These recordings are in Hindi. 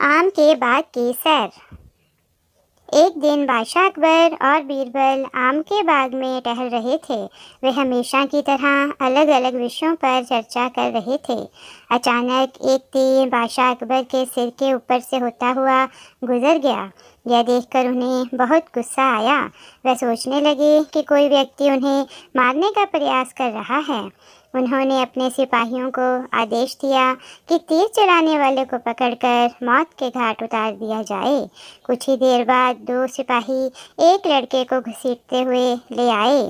आम के बाग की सैर। एक दिन बादशाह अकबर और बीरबल आम के बाग में टहल रहे थे। वे हमेशा की तरह अलग अलग विषयों पर चर्चा कर रहे थे। अचानक एक तीर बादशाह अकबर के सिर के ऊपर से होता हुआ गुजर गया। यह देखकर उन्हें बहुत गुस्सा आया। वे सोचने लगे कि कोई व्यक्ति उन्हें मारने का प्रयास कर रहा है। उन्होंने अपने सिपाहियों को आदेश दिया कि तीर चलाने वाले को पकड़कर मौत के घाट उतार दिया जाए। कुछ ही देर बाद दो सिपाही एक लड़के को घसीटते हुए ले आए,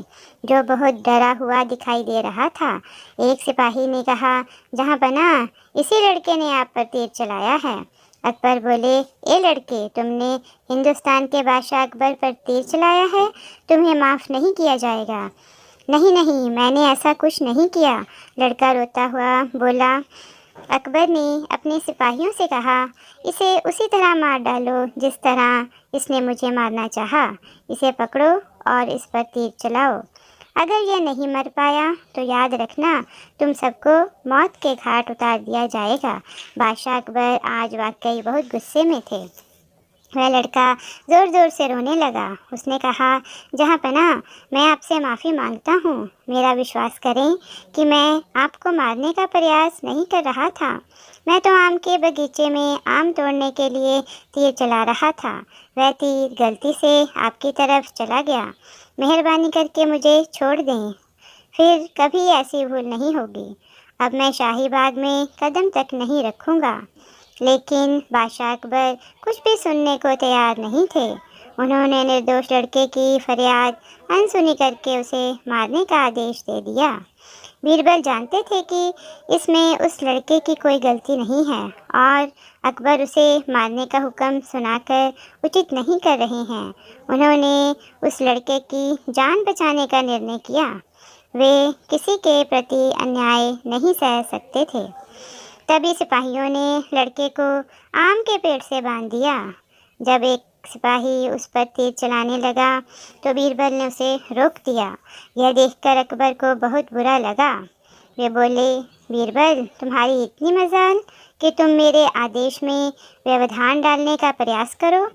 जो बहुत डरा हुआ दिखाई दे रहा था। एक सिपाही ने कहा, जहाँ बना, इसी लड़के ने आप पर तीर चलाया है। अकबर बोले, ए लड़के, तुमने हिंदुस्तान के बादशाह अकबर पर तीर चलाया है, तुम्हें माफ़ नहीं किया जाएगा। नहीं नहीं, मैंने ऐसा कुछ नहीं किया, लड़का रोता हुआ बोला। अकबर ने अपने सिपाहियों से कहा, इसे उसी तरह मार डालो जिस तरह इसने मुझे मारना चाहा। इसे पकड़ो और इस पर तीर चलाओ। अगर यह नहीं मर पाया तो याद रखना, तुम सबको मौत के घाट उतार दिया जाएगा। बादशाह अकबर आज वाकई बहुत गुस्से में थे। वह लड़का ज़ोर ज़ोर से रोने लगा। उसने कहा, जहाँ पना, मैं आपसे माफ़ी मांगता हूँ। मेरा विश्वास करें कि मैं आपको मारने का प्रयास नहीं कर रहा था। मैं तो आम के बगीचे में आम तोड़ने के लिए तीर चला रहा था। वह तीर गलती से आपकी तरफ चला गया। मेहरबानी करके मुझे छोड़ दें, फिर कभी ऐसी भूल नहीं होगी। अब मैं शाही बाग में कदम तक नहीं रखूँगा। लेकिन बादशाह अकबर कुछ भी सुनने को तैयार नहीं थे। उन्होंने निर्दोष लड़के की फरियाद अनसुनी करके उसे मारने का आदेश दे दिया। बीरबल जानते थे कि इसमें उस लड़के की कोई गलती नहीं है और अकबर उसे मारने का हुक्म सुनाकर उचित नहीं कर रहे हैं। उन्होंने उस लड़के की जान बचाने का निर्णय किया। वे किसी के प्रति अन्याय नहीं सह सकते थे। तभी सिपाहियों ने लड़के को आम के पेड़ से बांध दिया। जब एक सिपाही उस पर तीर चलाने लगा तो बीरबल ने उसे रोक दिया। यह देखकर अकबर को बहुत बुरा लगा। वे बोले, बीरबल, तुम्हारी इतनी मजाल कि तुम मेरे आदेश में व्यवधान डालने का प्रयास करो।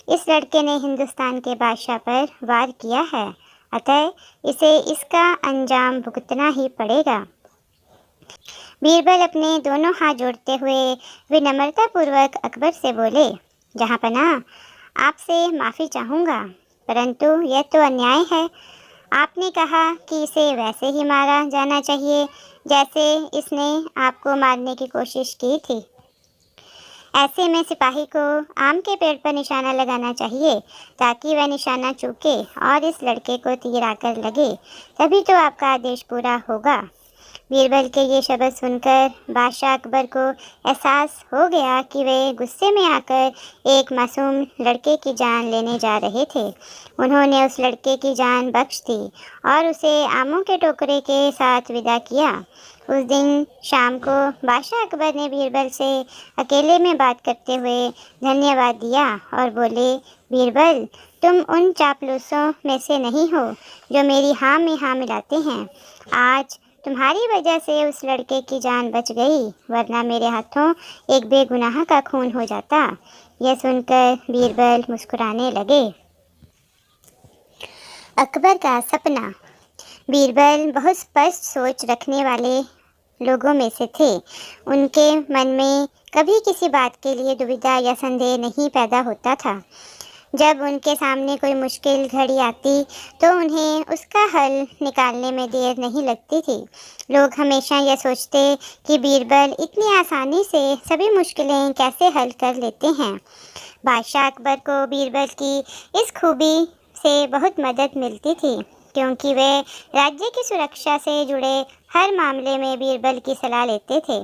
इस लड़के ने हिंदुस्तान के बादशाह पर वार किया है, अतः इसे इसका अंजाम भुगतना ही पड़ेगा। बीरबल अपने दोनों हाथ जोड़ते हुए विनम्रतापूर्वक अकबर से बोले, जहाँ पना, आपसे माफ़ी चाहूँगा, परंतु यह तो अन्याय है। आपने कहा कि इसे वैसे ही मारा जाना चाहिए जैसे इसने आपको मारने की कोशिश की थी। ऐसे में सिपाही को आम के पेड़ पर निशाना लगाना चाहिए ताकि वह निशाना चूके और इस लड़के को तीर आकर लगे, तभी तो आपका आदेश पूरा होगा। बीरबल के ये शब्द सुनकर बादशाह अकबर को एहसास हो गया कि वे गुस्से में आकर एक मासूम लड़के की जान लेने जा रहे थे। उन्होंने उस लड़के की जान बख्श दी और उसे आमों के टोकरे के साथ विदा किया। उस दिन शाम को बादशाह अकबर ने बीरबल से अकेले में बात करते हुए धन्यवाद दिया और बोले, बीरबल, तुम उन चापलूसों में से नहीं हो जो मेरी हाँ में हाँ मिलाते हैं। आज तुम्हारी वजह से उस लड़के की जान बच गई, वरना मेरे हाथों एक बेगुनाह का खून हो जाता। यह सुनकर बीरबल मुस्कुराने लगे। अकबर का सपना। बीरबल बहुत स्पष्ट सोच रखने वाले लोगों में से थे। उनके मन में कभी किसी बात के लिए दुविधा या संदेह नहीं पैदा होता था। जब उनके सामने कोई मुश्किल घड़ी आती तो उन्हें उसका हल निकालने में देर नहीं लगती थी। लोग हमेशा यह सोचते कि बीरबल इतनी आसानी से सभी मुश्किलें कैसे हल कर लेते हैं। बादशाह अकबर को बीरबल की इस खूबी से बहुत मदद मिलती थी, क्योंकि वे राज्य की सुरक्षा से जुड़े हर मामले में बीरबल की सलाह लेते थे।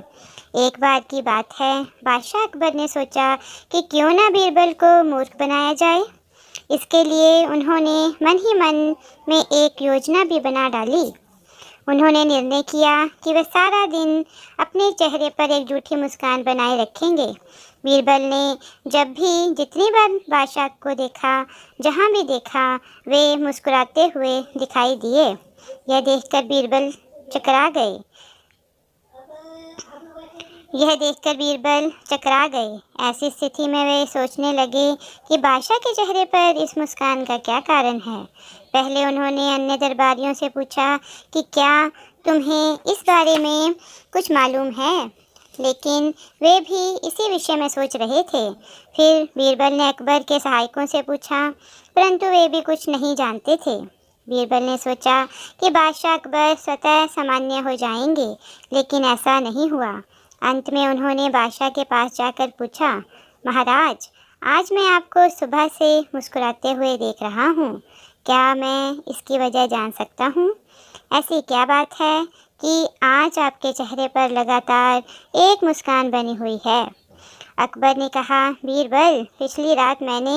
एक बार की बात है, बादशाह अकबर ने सोचा कि क्यों ना बीरबल को मूर्ख बनाया जाए। इसके लिए उन्होंने मन ही मन में एक योजना भी बना डाली। उन्होंने निर्णय किया कि वे सारा दिन अपने चेहरे पर एक झूठी मुस्कान बनाए रखेंगे। बीरबल ने जब भी जितनी बार बादशाह को देखा, जहाँ भी देखा, वे मुस्कुराते हुए दिखाई दिए। यह देखकर बीरबल चकरा गए। यह देखकर बीरबल चकरा गए। ऐसी स्थिति में वे सोचने लगे कि बादशाह के चेहरे पर इस मुस्कान का क्या कारण है। पहले उन्होंने अन्य दरबारियों से पूछा कि क्या तुम्हें इस बारे में कुछ मालूम है, लेकिन वे भी इसी विषय में सोच रहे थे। फिर बीरबल ने अकबर के सहायकों से पूछा, परंतु वे भी कुछ नहीं जानते थे। बीरबल ने सोचा कि बादशाह अकबर स्वतः सामान्य हो जाएंगे, लेकिन ऐसा नहीं हुआ। अंत में उन्होंने बादशाह के पास जाकर पूछा, महाराज, आज मैं आपको सुबह से मुस्कुराते हुए देख रहा हूँ। क्या मैं इसकी वजह जान सकता हूँ? ऐसी क्या बात है कि आज आपके चेहरे पर लगातार एक मुस्कान बनी हुई है? अकबर ने कहा, बीरबल, पिछली रात मैंने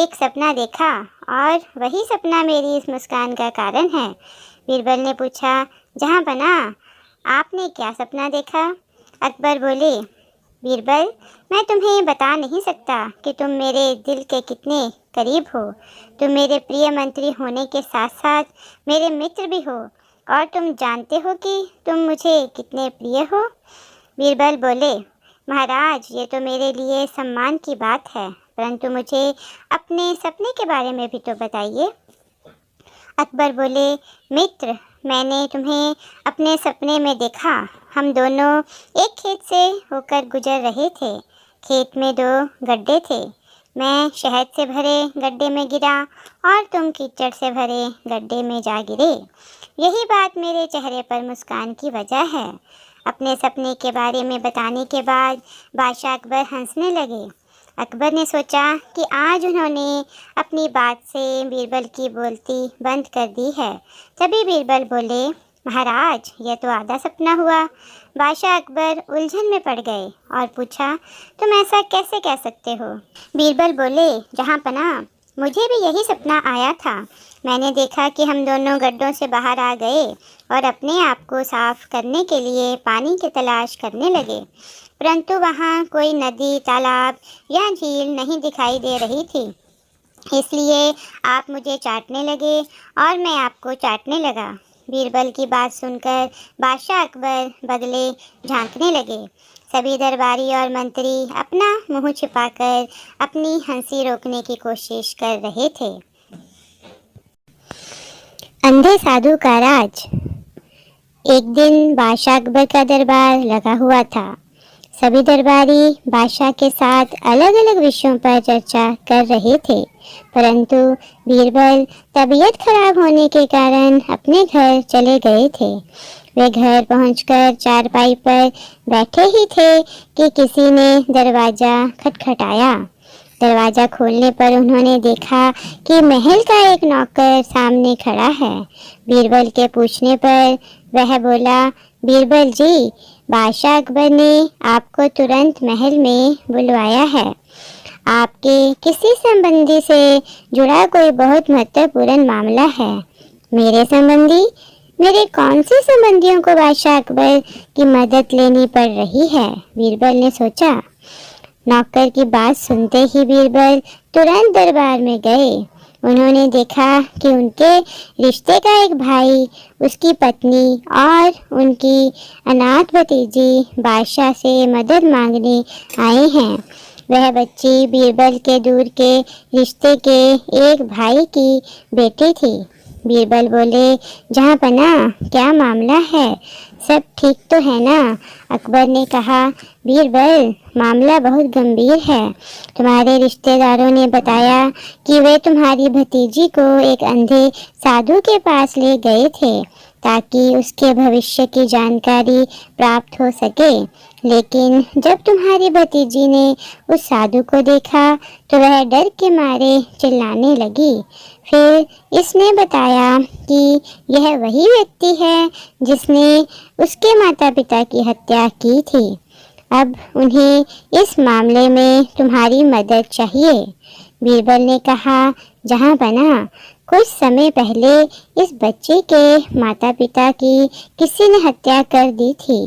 एक सपना देखा और वही सपना मेरी इस मुस्कान का कारण है। बीरबल ने पूछा, जहाँपना, आपने क्या सपना देखा? अकबर बोले, बीरबल, मैं तुम्हें बता नहीं सकता कि तुम मेरे दिल के कितने करीब हो। तुम मेरे प्रिय मंत्री होने के साथ साथ मेरे मित्र भी हो, और तुम जानते हो कि तुम मुझे कितने प्रिय हो। बीरबल बोले, महाराज, ये तो मेरे लिए सम्मान की बात है, परंतु मुझे अपने सपने के बारे में भी तो बताइए। अकबर बोले, मित्र, मैंने तुम्हें अपने सपने में देखा। हम दोनों एक खेत से होकर गुजर रहे थे। खेत में 2 गड्ढे थे। मैं शहद से भरे गड्ढे में गिरा और तुम कीचड़ से भरे गड्ढे में जा गिरे। यही बात मेरे चेहरे पर मुस्कान की वजह है। अपने सपने के बारे में बताने के बाद बादशाह अकबर हंसने लगे। अकबर ने सोचा कि आज उन्होंने अपनी बात से बीरबल की बोलती बंद कर दी है। तभी बीरबल बोले, महाराज, यह तो आधा सपना हुआ। बादशाह अकबर उलझन में पड़ गए और पूछा, तुम ऐसा कैसे कह सकते हो? बीरबल बोले, जहाँपना, मुझे भी यही सपना आया था। मैंने देखा कि हम दोनों गड्ढों से बाहर आ गए और अपने आप को साफ करने के लिए पानी की तलाश करने लगे, परंतु वहाँ कोई नदी, तालाब या झील नहीं दिखाई दे रही थी। इसलिए आप मुझे चाटने लगे और मैं आपको चाटने लगा। बीरबल की बात सुनकर बादशाह अकबर बदले झांकने लगे। सभी दरबारी और मंत्री अपना मुंह छिपाकर अपनी हंसी रोकने की कोशिश कर रहे थे। अंधे साधु का राज। एक दिन बादशाह अकबर का दरबार लगा हुआ था। सभी दरबारी बादशाह के साथ अलग अलग विषयों पर चर्चा कर रहे थे, परंतु बीरबल तबीयत खराब होने के कारण अपने घर चले गए थे। वे घर पहुंचकर चारपाई पर बैठे ही थे कि किसी ने दरवाज़ा खटखटाया। दरवाज़ा खोलने पर उन्होंने देखा कि महल का एक नौकर सामने खड़ा है। बीरबल के पूछने पर वह बोला, बीरबल जी, बादशाह अकबर ने आपको तुरंत महल में बुलवाया है। आपके किसी संबंधी से जुड़ा कोई बहुत महत्वपूर्ण मामला है। मेरे संबंधी? मेरे कौन से संबंधियों को बादशाह अकबर की मदद लेनी पड़ रही है? बीरबल ने सोचा। नौकर की बात सुनते ही बीरबल तुरंत दरबार में गए। उन्होंने देखा कि उनके रिश्ते का एक भाई, उसकी पत्नी और उनकी अनाथ भतीजी बादशाह से मदद मांगने आए हैं। वह बच्ची बीरबल के दूर के रिश्ते के एक भाई की बेटी थी। बीरबल बोले, जहाँपना, क्या मामला है? सब ठीक तो है ना? अकबर ने कहा, बीरबल, मामला बहुत गंभीर है। तुम्हारे रिश्तेदारों ने बताया कि वे तुम्हारी भतीजी को एक अंधे साधु के पास ले गए थे ताकि उसके भविष्य की जानकारी प्राप्त हो सके। लेकिन जब तुम्हारी भतीजी ने उस साधु को देखा तो वह डर के मारे चिल्लाने लगी। फिर इसने बताया कि यह वही व्यक्ति है जिसने उसके माता पिता की हत्या की थी। अब उन्हें इस मामले में तुम्हारी मदद चाहिए। बीरबल ने कहा, जहाँपना, कुछ समय पहले इस बच्चे के माता पिता की किसी ने हत्या कर दी थी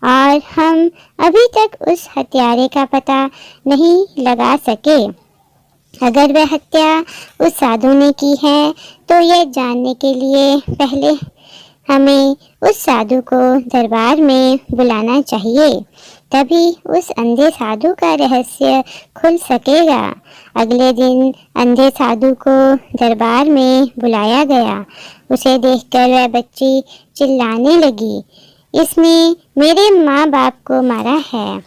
और हम अभी तक उस हत्यारे का पता नहीं लगा सके। अगर वह हत्या उस साधु ने की है तो यह जानने के लिए पहले हमें उस साधु को दरबार में बुलाना चाहिए। तभी उस अंधे साधु का रहस्य खुल सकेगा। अगले दिन अंधे साधु को दरबार में बुलाया गया। उसे देखकर वह बच्ची चिल्लाने लगी, इसने मेरे माँ बाप को मारा है,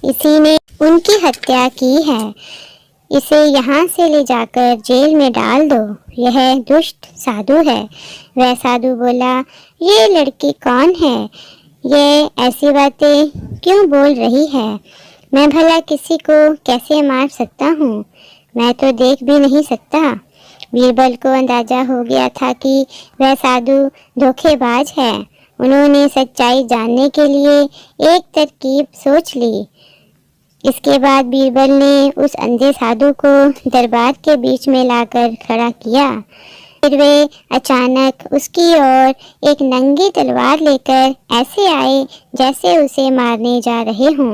इसी ने उनकी हत्या की है, इसे यहाँ से ले जाकर जेल में डाल दो, यह दुष्ट साधु है। वह साधु बोला, ये लड़की कौन है, ये ऐसी बातें क्यों बोल रही है, मैं भला किसी को कैसे मार सकता हूँ, मैं तो देख भी नहीं सकता। बीरबल को अंदाजा हो गया था कि वह साधु धोखेबाज है। उन्होंने सच्चाई जानने के लिए एक तरकीब सोच ली। इसके बाद बीरबल ने उस अंधे साधु को दरबार के बीच में लाकर खड़ा किया। फिर वे अचानक उसकी ओर एक नंगी तलवार लेकर ऐसे आए जैसे उसे मारने जा रहे हों।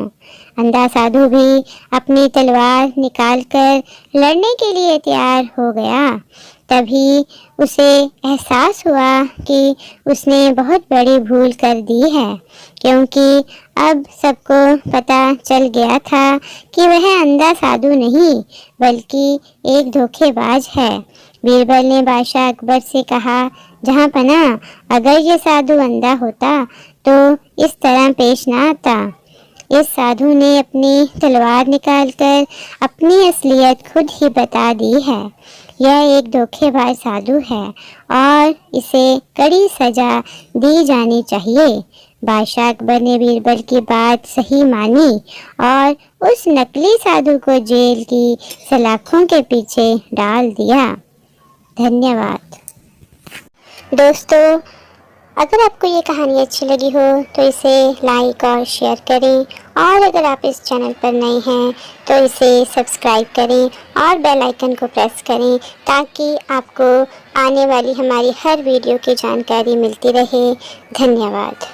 अंधा साधु भी अपनी तलवार निकालकर लड़ने के लिए तैयार हो गया। तभी उसे एहसास हुआ कि उसने बहुत बड़ी भूल कर दी है, क्योंकि अब सबको पता चल गया था कि वह अंधा साधु नहीं बल्कि एक धोखेबाज है। बीरबल ने बादशाह अकबर से कहा, जहाँ पना, अगर ये साधु अंधा होता तो इस तरह पेश ना आता। इस साधु ने अपनी तलवार निकालकर अपनी असलियत खुद ही बता दी है। यह एक धोखेबाज साधु है और इसे कड़ी सजा दी जानी चाहिए। बादशाह अकबर ने बीरबल की बात सही मानी और उस नकली साधु को जेल की सलाखों के पीछे डाल दिया। धन्यवाद। दोस्तों, अगर आपको ये कहानी अच्छी लगी हो तो इसे लाइक और शेयर करें, और अगर आप इस चैनल पर नए हैं तो इसे सब्सक्राइब करें और बेल आइकन को प्रेस करें ताकि आपको आने वाली हमारी हर वीडियो की जानकारी मिलती रहे। धन्यवाद।